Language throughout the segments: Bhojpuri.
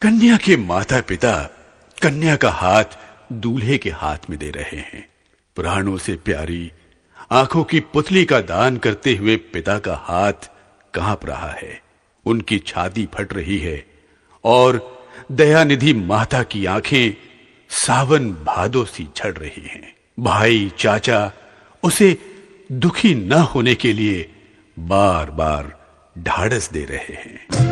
कन्या के माता पिता कन्या का हाथ दूल्हे के हाथ में दे रहे हैं। प्राणों से प्यारी आंखों की पुतली का दान करते हुए पिता का हाथ कांप रहा है। उनकी छाती फट रही है और दयानिधि माता की आंखें सावन भादों सी झड़ रही हैं। भाई चाचा उसे दुखी न होने के लिए बार बार ढाढ़स दे रहे हैं।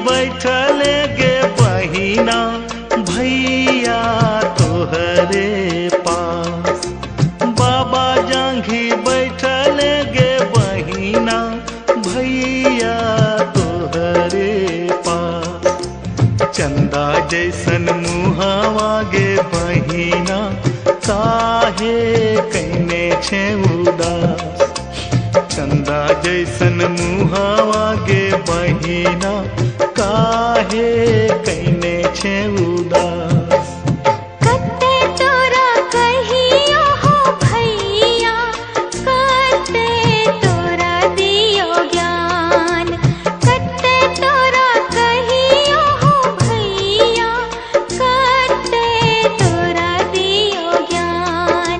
बैठल गे बहिना भैया तोहरे पास। बाबा जांघी बैठल गे बहिना भैया तोहरे पास। चंदा जैसन मुहावा गे बहिना काहे कैने छे उदास। चंदा जैसन मुहावा गे बहिना काहे कैने छे उदास। कते तोरा कहियो हो भैया, कते तोरा दियो ज्ञान। कते तोरा कहियो हो भैया, कते तोरा दियो ज्ञान।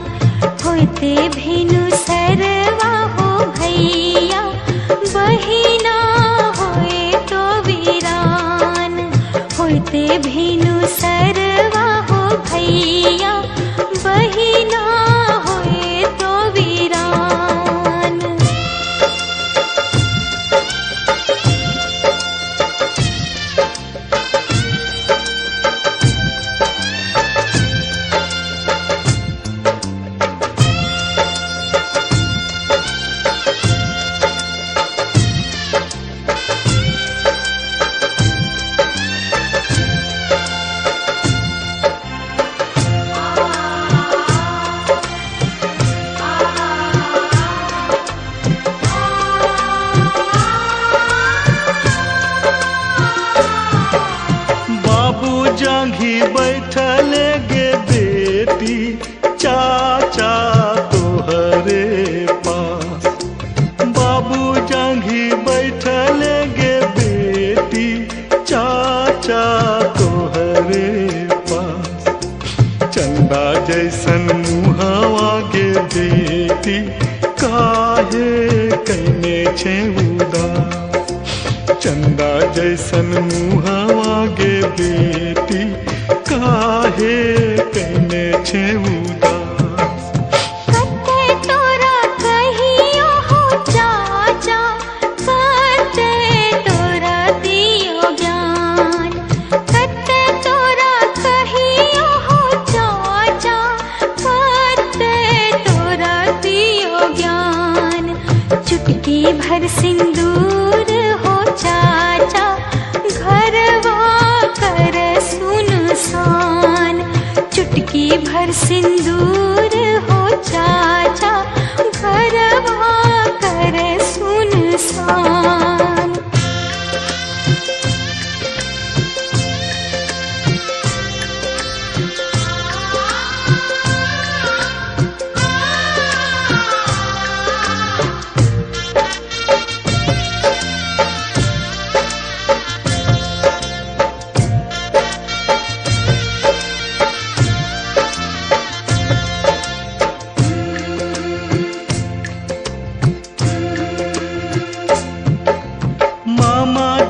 होते भेनु सरवा हो भैया, बहिना होए तो वीरान। होते भेनु सरवा हो भैया, बहिना होए तो वीरान। जांघी बैठल गे बेटी चाचा तोहरे पास। बाबू जांघी बैठल गे बेटी चाचा तोहरे पास। चंदा जैसन मुहावा गे बेटी काहे कैने छे उदास। चंदा जैसन मुहावा गे बेटी काहे कैने छे उदास। कते तोरा कहियो हो चाचा, कते तोरा दियो ज्ञान। कते तोरा कहियो हो चाचा, कते तोरा दियो ज्ञान। चुटकी भर सिंदूर हो चाचा, घरवा कर सुनसान। चुटकी भर सिंदूर हो चाचा, घरवा कर सुनसान।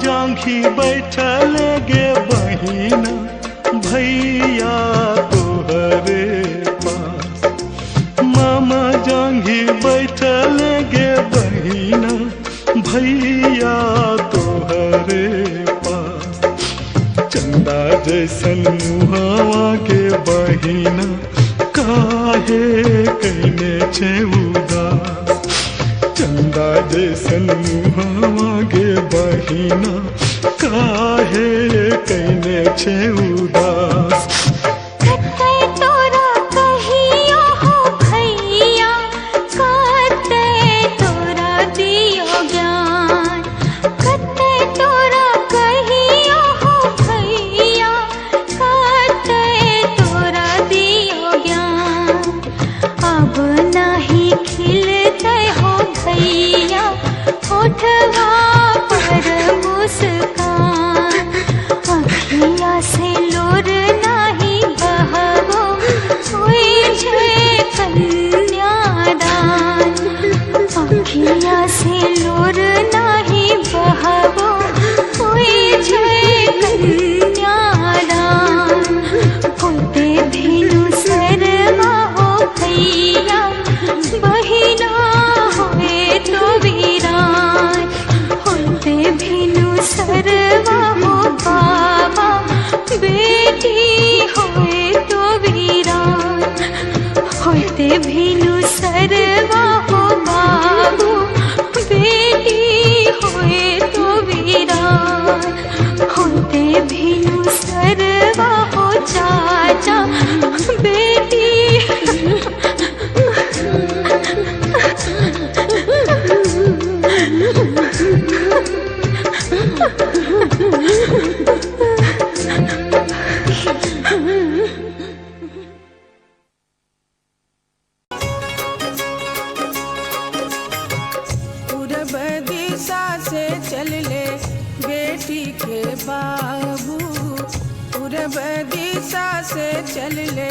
जांघी बैठल गे बहिना भैया तोहरे पास। मामा जांघी बैठल गे बहिना भैया तोहरे पास। चंदा जैसन मुहावा गे बहिना काहे कैने छे उदास। चंदा जैसन मुहावा गे बहिना काहे कैने छे उदास। कते तोरा कहियो हो भैया कते तोरा दियो ज्ञान। कते तोरा कहियो हो भैया कते तोरा दियो ज्ञान। अब नाही खिलते हो भैया होठवा पर मुस्कान। अखिया से लोर नाही बहबो हुई छे कन्यादान। अखिया से लोर नाही बहबो हुई छे कन्यादान। होते भेनु सरवा हो भैया बहिना होए तो वीरान। होते भेनु सरवा हो बाबा बेटी होए तो वीरान। होते भेनु सरवा हो बाबू बेटी होए तो वीरान। होते भेनु सरवा हो चाचा बेटी। पूरब दिशा से चल ले बेटी के बाबू। पूरब दिशा से चल ले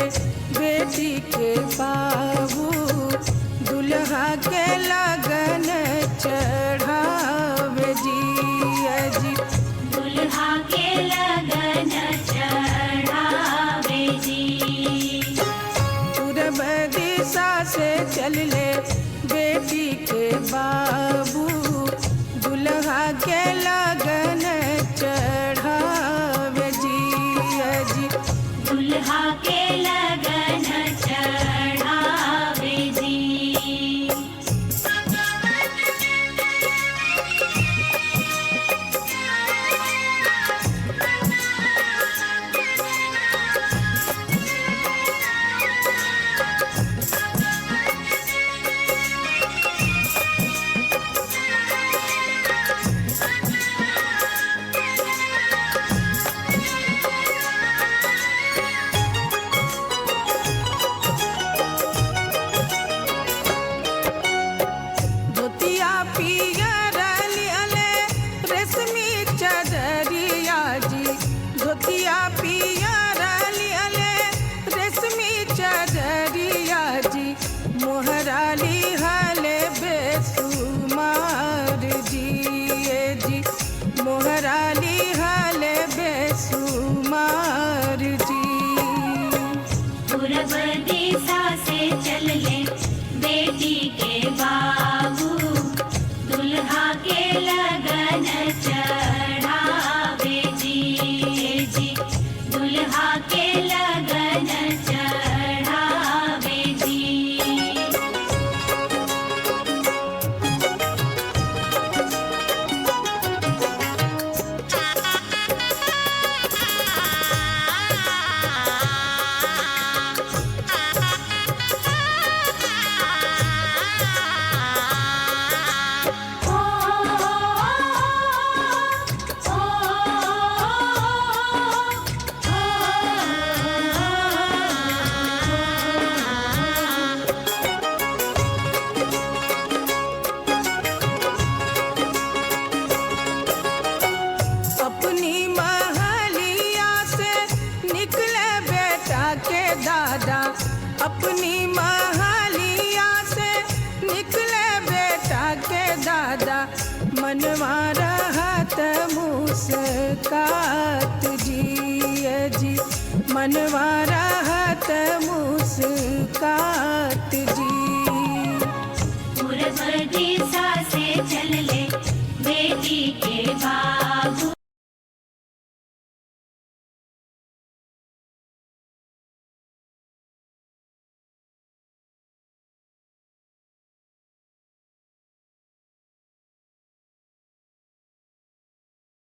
बेटी के बाबू। दुल्हा के लगन चढ़ावे जी अजी। दुल्हा के लगन चढ़ावे जी। पूरब दिशा से चल ले बेटी के बाबू। दुल्हा के लगन चढ़ावे जी अजी। दुल्हा के लगन चढ़ावे जी। धोतिया पियर लियले रेशमी चदरिया जी। धोतिया पियर लियले रेशमी चदरिया जी। मोहराली हले बेसुमार जी ए जी। मोहराली हले बेसुमार जी। पूरब दिशा से चल ले बेटी के बाबू। दुल्हा के लगन चढ़ावे जी जी। दुल्हा के लगन चढ़ावे जी। अपनी महलिया से निकले बेटा के दादा। अपनी महलिया से निकले बेटा के दादा। मनवा रहत मुस्कात जी जी। मनवा रहत मुस्कात जी। पूरब दिशा से चल